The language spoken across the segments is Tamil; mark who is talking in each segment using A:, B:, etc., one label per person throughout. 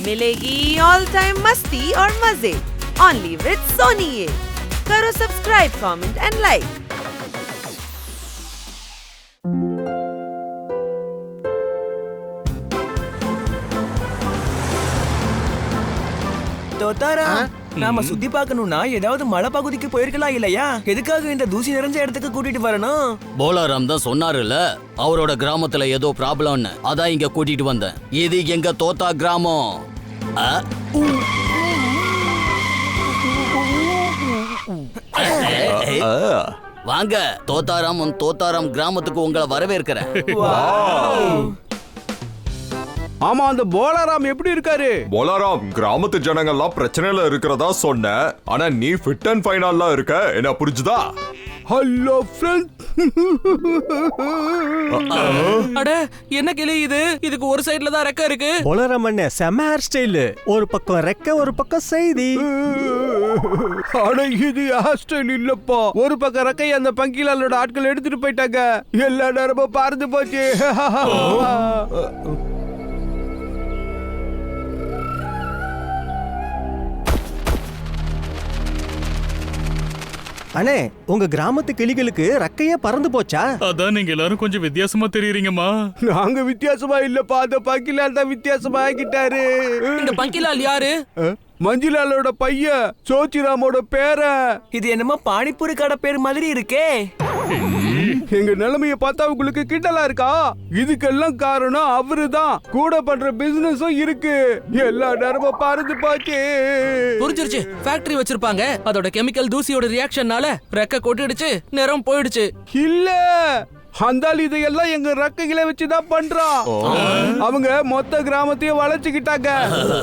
A: मिलेगी ऑल टाइम मस्ती और मजे ओनली विद सोनी। ये करो सब्सक्राइब, कमेंट एंड लाइक।
B: தோத்தாரா, நாம சுத்தி பார்க்கணும்னா ஏதாவது மலை பகுதிக்கு போயிருக்கலாம் இல்லையா? எதுக்காக இந்த தூசி நிறைஞ்ச இடத்துக்கு கூட்டிட்டு வரணும்?
C: போலாராம் தான் சொன்னாருல்ல, அவரோட கிராமத்துல ஏதோ ப்ராப்ளம்னு, அதான் இங்க கூட்டிட்டு வந்தேன். இது எங்க தோத்தா கிராமம். வாங்க, தோத்தாராம் கிராமத்துக்கு உங்களை வரவேற்கிறேன்.
D: ஆமா, அந்த போலாராம் எப்படி இருக்காரு?
E: போலாராம், கிராமத்து ஜனங்கள்லாம் பிரச்சனையில இருக்கிறதா சொன்ன, ஆனா நீ ஃபிட் அண்ட் ஃபைனல்லா இருக்க, என்ன புரிஞ்சுதா?
D: Hello friend.
B: அட, என்ன கிளி இது? இதுக்கு ஒரு சைடுல தான் ரெக்க இருக்கு.
F: போலாராம் அண்ணே, செம ஹேர் ஸ்டைல். ஒரு பக்கம் ரெக்க, ஒரு பக்கம் செய்தி.
D: ஆனா இது ஹேர் ஸ்டைல் இல்லப்பா. ஒரு பக்கம் ரெக்கை அந்த பங்கிலாலோட ஆட்கள் எடுத்துட்டு போயிட்டாங்க. எல்லா நேரமும் பறந்து போச்சு.
F: அண்ணே, உங்க கிராமத்து கிளிகளுக்கு ரெக்கையே பறந்து போச்சா?
G: அதான் நீங்க எல்லாரும் கொஞ்சம் வித்தியாசமா தெரியுறீங்கம்மா.
D: நாங்க வித்தியாசமா இல்லப்பா, அந்த பங்கிலால் தான் வித்தியாசமா ஆகிட்டாரு.
B: இந்த பங்கிலால் யாரு?
D: மஞ்சுலாலோட பையன், சோச்சிராமோட பேரன்.
B: இது என்னமோ பானிபூரி கடை பேர் மாதிரி இருக்கே.
D: எங்க நிலைமைய பார்த்தா உங்களுக்கு கிண்டலா இருக்கா? இதுக்கெல்லாம் காரணம் அவருதான். கூட பண்ற பிசினஸும் இருக்கு. எல்லா நேரமும் பறந்து போச்சு.
B: புரிஞ்சிருச்சு. ஃபேக்டரி வச்சிருப்பாங்க. அதோட கெமிக்கல் தூசியோட ரியாக்ஷன்னால ரெக்க கொட்டிடுச்சு, நிறம் போயிடுச்சு.
D: இல்ல, அந்தால் இதையெல்லாம் எங்க ரெக்கைகளை வச்சுதான் பண்றான். அவங்க மொத்த கிராமத்தையும் வளைச்சுக்கிட்டாங்க.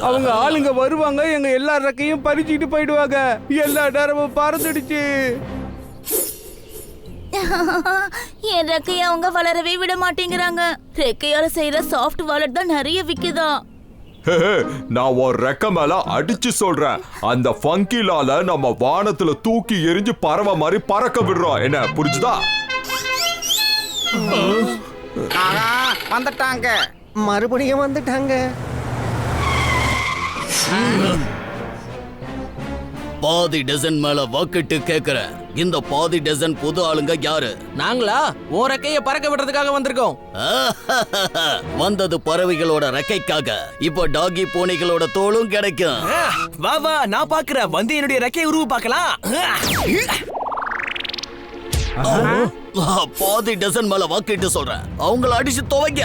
D: அவங்க ஆளுங்க வருவாங்க, எங்க எல்லா ரெக்கையும் பறிச்சுக்கிட்டு போயிடுவாங்க. எல்லா நேரமும் பறந்துடுச்சு.
H: என் ரெக்கையை அவங்க வளரவே விட மாட்டேங்கிறாங்க. ரெக்கையால செய்யற சாஃப்ட் வாலெட் தான் நிறைய விக்குதா.
E: நான் ஒரு ரெக்க மேல அடிச்சு சொல்றேன், அந்த ஃபங்கிலால நம்ம வானத்துல தூக்கி எரிஞ்சு பறவை மாதிரி பறக்க விடுறோம். என்ன புரிஞ்சுதா?
I: வந்துட்டாங்க,
F: மறுபடியும் வந்துட்டாங்க.
C: பாதி டசன் மேல வாக்கிட்டு கேக்குறேன். இந்த பாதி டசன் புது ஆளுங்க யாரு?
B: நாங்களா? உன் ரெக்கைய பறக்க விடுறதுக்காக வந்திருக்கோம்.
C: வந்தது பறவைகளோட ரெக்கைக்காக. இப்ப டாகி பூனைகளோட தோலும் கிடைக்கும்.
B: வா வா, நான் பாக்குறேன். வந்து என்னுடைய ரெக்கையை உருவ பார்க்கலாம்.
C: பாதி டசன் மேல வாக்கிட்டு சொல்றேன், அவங்கள அடிச்சு துவைங்க.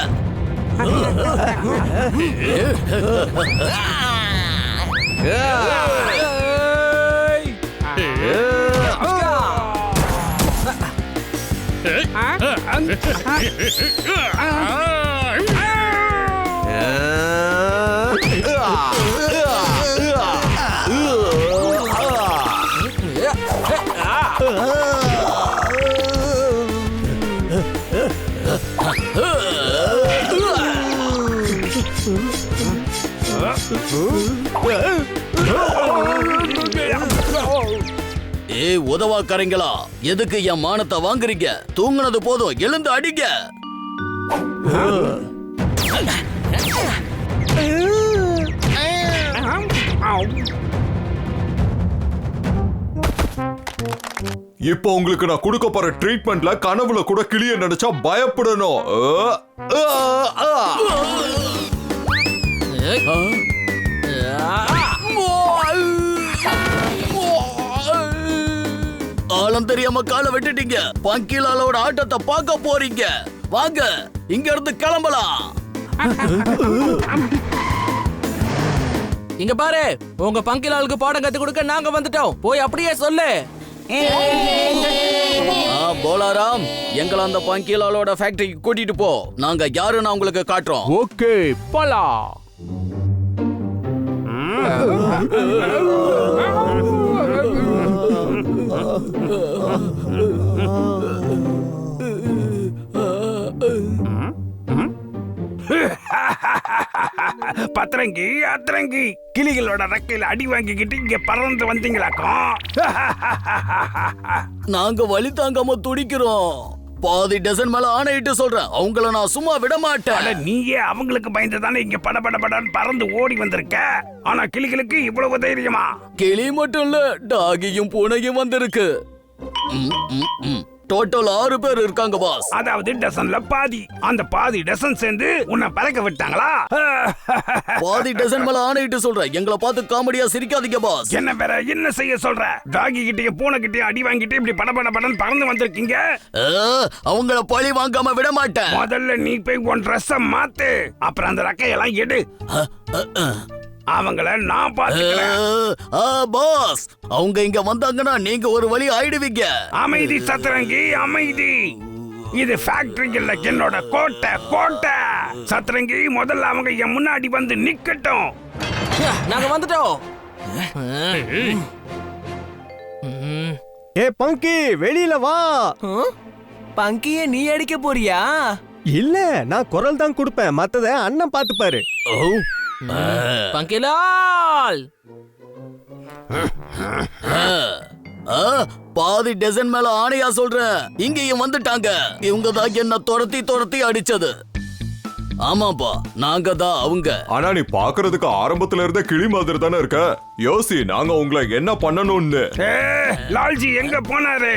C: ஏய் உதவாக்காரங்களா, எதுக்கு என் மானத்தை வாங்குறீங்க? தூங்குனது போதும், எழுந்து அடிங்க.
E: இப்போ உங்களுக்கு நான் கொடுக்க போற ட்ரீட்மெண்ட்ல கனவுல கூட கிளிய நினைச்சா பயப்படணும்.
C: ஆழம் தெரியாம காலை விட்டுட்டீங்க. பங்கிலாலோட ஆட்டத்தை பார்க்க போறீங்க. வாங்க, இங்க இருந்து கிளம்பலாம்.
B: இங்க பாரு, உங்க பங்கிலாலுக்கு பாடம் கத்து கொடுக்க நாங்க வந்துட்டோம். போய் அப்படியே சொல்லு.
C: போலாராம், எங்களை அந்த பங்கிலாலோட ஃபேக்டரிக்கு கூட்டிட்டு போ. நாங்க யாருன்னு உங்களுக்கு காட்டுறோம்.
D: ஓகே, போலாம்.
J: பத்திரங்கி அத்திரங்கி, கிளிகளோட ரெக்கையில அடி வாங்கிக்கிட்டு இங்க பறந்து வந்தீங்களாக்கும்.
C: நாங்க வலி தாங்காம துடிக்கிறோம். பாதி டசன் மேல ஆணையிட்டு சொல்றேன், அவங்கள நான் சும்மா விட மாட்டேன்.
J: அட நீயே அவங்களுக்கு பயந்து தானே இங்க படபடன்னு பறந்து ஓடி வந்திருக்க. ஆனா கிளிகளுக்கு இவ்வளவு தைரியமா?
C: கிளி மட்டும் இல்ல, டாகியும் பூனையும் வந்திருக்கு. டோட்டல் 6 பேர் இருக்காங்க பாஸ்.
J: அதாவது டசன்ல பாதி. அந்த பாதி டசன் சேர்ந்து உன்னை பறக்க விட்டாங்களா?
C: பாதி டசன் மேல ஆணையிட்டு சொல்றேன், எங்களை பார்த்து காமெடியா சிரிக்காதீங்க பாஸ்.
J: என்ன வேற என்ன செய்ய சொல்ற? டாகி கிட்டயும் பூனை கிட்டயும் அடி வாங்கிட்டு இப்படி படபடன்னு பறந்து வந்திருக்கீங்க.
C: அவங்கள பழி வாங்காம விட மாட்டேன்.
J: முதல்ல நீ போய் உன் ட்ரெஸ்ஸ மாத்து, அப்புறம் அந்த ரக்கையெல்லாம் எடு. அவங்கள நான் பாத்துக்கிறேன்.
C: பாஸ், அவங்க இங்க வந்தாங்கன்னா நீங்க ஒரு வழி ஆயிடுவீங்க.
J: அமைதி சத்ரங்கி, அமைதி. இது ஃபேக்டரி இல்ல, என்னோட கோட்டை. சத்ரங்கி, முதல்ல அவங்க என் முன்னாடி வந்து நிக்கட்டும்.
B: நாங்க வந்துட்டோம்.
F: ஏ பங்கி, வெளியில வா.
B: பங்கிய நீ அடிக்க போறியா?
F: இல்ல, நான் குரல் தான் கொடுப்பேன், மத்தத அண்ணன் பாத்துப்பாரு.
B: பங்கிலால்,
C: பாதி டசன் மேல ஆணையா சொல்றேன், இங்கேயும் வந்துட்டாங்க. இவங்க தான் என்ன துரத்தி அடிச்சது. ஆமாப்பா, நாங்க தான் அவங்க.
E: ஆனா நீ பாக்குறதுக்கு ஆரம்பத்துல இருந்த கிளி மாதிரி தானே இருக்க. யோசி, நாங்க உங்களை என்ன பண்ணணும்னு.
J: லால்ஜி எங்க போனாரு?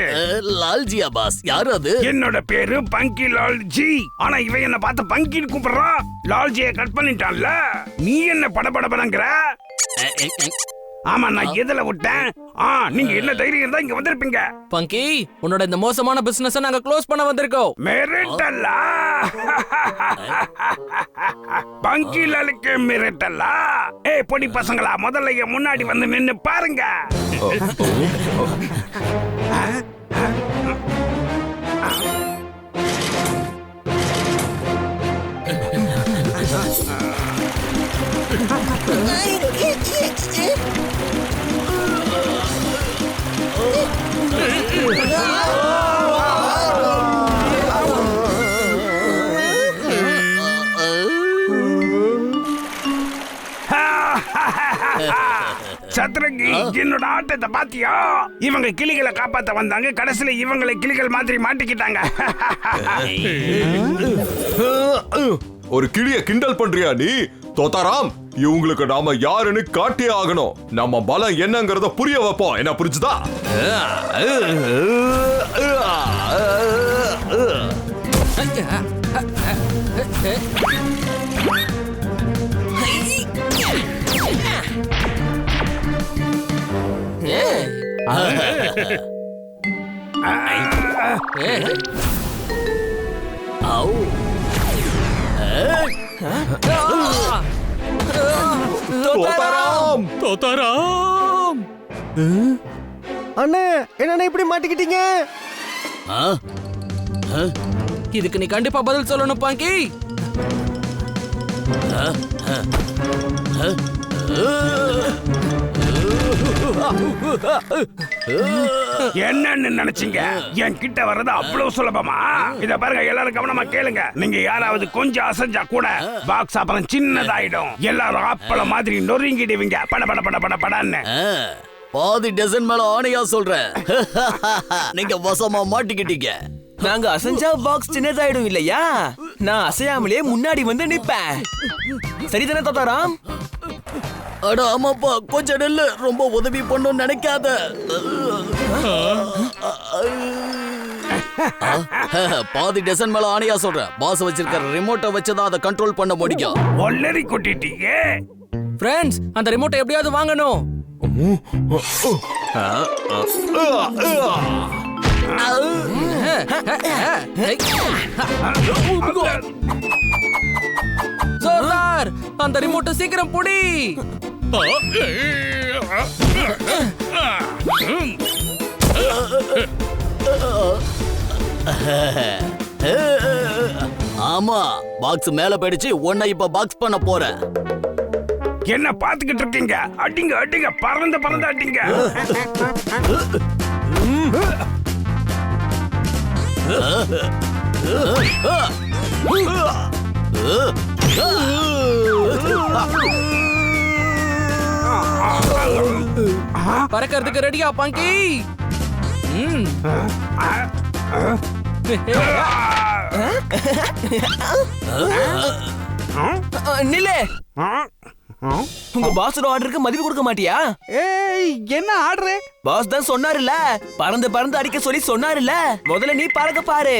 C: லால்ஜியா பாஸ்? யாரு அது?
J: என்னோட பேரு பங்கி லால்ஜி. ஆனா இவன் என்ன பார்த்து பங்கின்னு கூப்பிடுறான். லால்ஜியை கட் பண்ணிட்டான்ல. நீ என்ன படபடங்கிற? ஆமா, நான் எதுல விட்டேன்? நீங்க என்ன தைரியம் தான் இங்க வந்திருப்பீங்க?
B: பங்கி, உன்னோட இந்த மோசமான பிசினஸ் நாங்க க்ளோஸ் பண்ண வந்திருக்கோம்.
J: மிரட்டலா? பங்கிலாலுக்கு மிரட்டலா? பொடி பசங்களா, முதல்ல என் முன்னாடி வந்து நின்னு பாருங்க. சத்ரங்கி, என்னோட ஆட்டத்தை பாத்தியா? இவங்க கிளிகளை காப்பாத்த வந்தாங்க, கடைசியில இவங்களை கிளிகள் மாதிரி மாட்டிக்கிட்டாங்க.
E: ஒரு கிளிய கிண்டல் பண்றியா நீ? தோத்தாராம், இவங்களுக்கு நாம யாருன்னு காட்டியே ஆகணும். நம்ம பலம் என்னங்கறத புரிய வைப்போம். என்ன புரிஞ்சுதா?
G: தோத்தாராம்,
F: அண்ணே, என்ன இப்படி மாட்டிக்கிட்டீங்க?
B: இதுக்கு நீ கண்டிப்பா பதில் சொல்லணும் பங்கி.
J: என்னன்னு நினைச்சீங்க? என் கிட்ட வர்றது அவ்வளவு சுலபமா? இத பாருங்க, எல்லாரும் கவனமா கேளுங்க. நீங்க யாராவது கொஞ்சம் அசைஞ்சா கூட பாக்ஸ் அப்புறம் சின்னதாயிடும். எல்லாரும் ஆப்பள மாதிரி நொறுங்கிடுவீங்க. படன்னு.
C: பாதி டசன் மேல ஆணையா சொல்றேன், நீங்க வசமா மாட்டிக்கிட்டீங்க.
B: நாங்க அசைஞ்சா பாக்ஸ் சின்னதாயிடும் இல்லையா? நான் அசையாமலே முன்னாடி வந்து நிப்பேன். சரிதானே தோத்தாராம்?
C: அட ஆமாப்பா, கொஞ்சம் நெல்லு. ரொம்ப உதவி பண்ணணும்னு நினைக்காத. பாதி டசன் மேல ஆணையா சொல்றேன், பாஸ் வச்சிருக்கிற ரிமோட்டை வச்சுதான் அதை கண்ட்ரோல் பண்ண முடியும்.
J: ஒல்லரி கொட்டிட்டீங்க.
B: ஃப்ரெண்ட்ஸ், அந்த ரிமோட்டை எப்படியாவது வாங்கணும். சோர்தார், அந்த ரிமோட்டை சீக்கிரம் புடி.
C: ஆமா, பாக்ஸ் மேல போயிடுச்சு. உன்னை இப்ப பாக்ஸ் பண்ண போறேன்.
J: என்ன பாத்துக்கிட்டு இருக்கீங்க? அடிங்க, பறந்து அடிங்க.
B: பறக்கிறதுக்கு ரெடியா பங்கி? நில்லு. உங்க பாஸோட ஆர்டருக்கு மதிப்பு கொடுக்க மாட்டியா?
D: ஏய், என்ன ஆர்டரு?
B: பாஸ் தான் சொன்னாருல்ல, பறந்து பறந்து அடிக்க சொல்லி சொன்னாருல்ல. முதல்ல நீ பறக்க பாரு.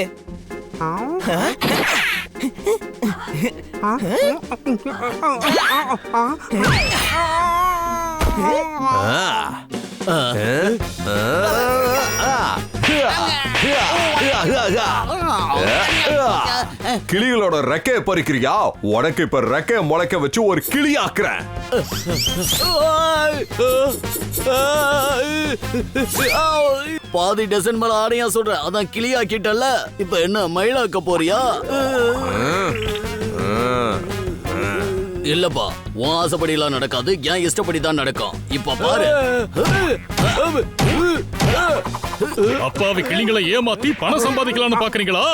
E: கிளிகளோட ரெக்கைய பறிக்கிறியா? உனக்கு இப்ப ரெக்கைய முளைக்க வச்சு ஒரு கிளி ஆக்குறேன்.
C: பாதி டசன் மேல ஆணையா சொல்றேன், அதான் கிளியாக்கிட்டல. இப்ப என்ன மயிலாக்க போறியா? இல்லப்பா, உன் ஆசைப்படி எல்லாம் நடக்காது, என் இஷ்டப்படி தான் நடக்கும். இப்ப பாரு.
G: அப்பாவி கிளிங்களை ஏமாத்தி பணம் சம்பாதிக்கலாம்னு பாக்குறீங்களா?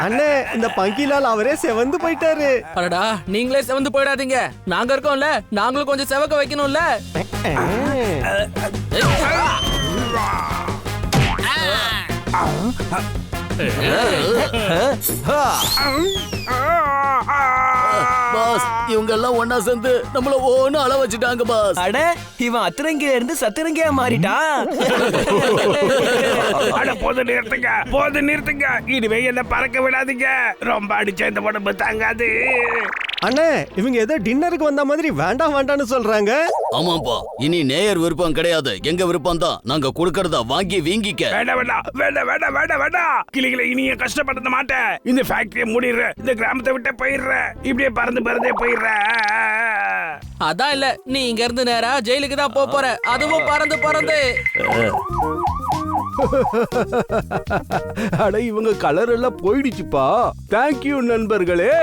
F: அண்ணே, இந்த பங்கிலால் அவரே செவந்து போயிட்டாரு.
I: அடடா, நீங்களே செவந்து போயிடாதீங்க. நாங்க இருக்கோம்ல, நாங்களும் கொஞ்சம் செவக்க வைக்கணும்ல.
C: பாஸ், இவங்க எல்லாம் ஒன்னா சேர்ந்து நம்மள ஒண்ணு அள வச்சுட்டாங்க பாஸ்.
B: அட, இவன் அத்திரங்கில இருந்து சத்திரங்கியா மாறிட்டான்.
J: அட, போது நிறுத்துங்க. இனிமே என்ன பறக்க விடாதீங்க. ரொம்ப அடிச்ச இந்த உடம்பு தாங்காது.
F: அண்ணே, இவங்க ஏதோ டின்னருக்கு வந்த மாதிரி வேண்டாம் வேண்டாம்னு சொல்றாங்க.
C: ஆமாப்பா, இனி நேயர் விருப்பம் கிடையாது, எங்க விருப்பம் தான். நாங்க கொடுக்கறத வாங்கி வீங்கிக்க.
J: வேண்டாம். கிளிகளை இனிய கஷ்டப்படுத்த மாட்டேன். இந்த ஃபேக்டரியை மூடிடுறேன், இந்த கிராமத்தை விட்டு போயிடுறேன். இப்படியே பறந்தே போயிடுறேன்.
I: அதான் இல்ல, நீ இங்க இருந்து நேரா ஜெயிலுக்கு தான் போற. அதுவும் பறந்து.
D: அட, இவங்க கலர் எல்லாம் போயிடுச்சுப்பா. தேங்க்யூ நண்பர்களே.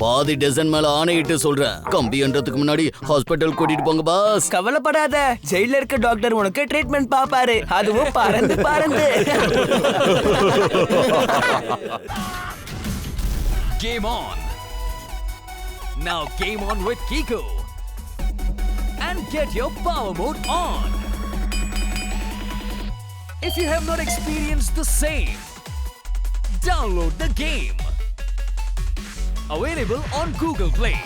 C: பாதி டசன் மேல ஆணையிட்டு சொல்றேன், கம்பின்றதுக்கு முன்னாடி ஹாஸ்பிட்டல் கூட்டிட்டு போங்க பாஸ்.
B: கவலைப்படாத, ஜெயில இருக்க டாக்டர் உனக்கு ட்ரீட்மெண்ட் பாப்பாரு. அதுவும் பறந்து.
K: Game on. Now game on with Kiko. And get your power mode on. If you have not experienced the same, download the game. Available on Google Play.